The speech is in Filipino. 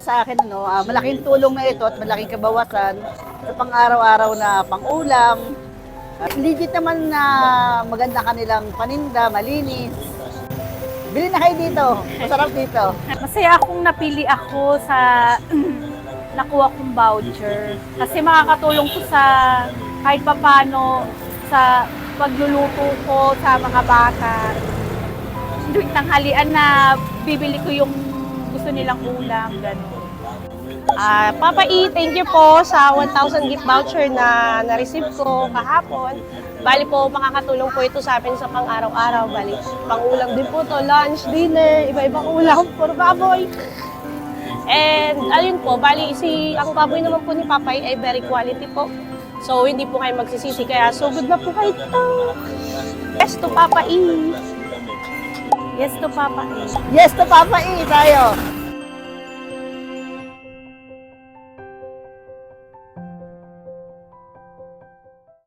sa akin, malaking tulong na ito at malaking kabawasan sa pang-araw-araw na pang-ulam. Legit naman na maganda kanilang paninda, malinis. Bili na kayo dito. Masarap dito. Masaya akong napili ako sa nakuha kong voucher. Kasi makakatulong ko sa kahit papano sa pagluluto ko sa mga bata. Tuwing tanghalian na bibili ko yung gusto nilang ulam, gano'n. Papa E, thank you po sa 1,000 gift voucher na na-receive ko kahapon. Bali po, makakatulong po ito sa amin sa pang-araw-araw. Bali, pang-ulam din po to, lunch, dinner, iba-ibang ulam, puro baboy. And ayun po, bali, ang baboy naman po ni Papa E ay very quality po. So, hindi po kayo magsisisi, kaya so good na po kayo ito. Yes to Papa E. Yes to Papa. Yes to Papa E tayo.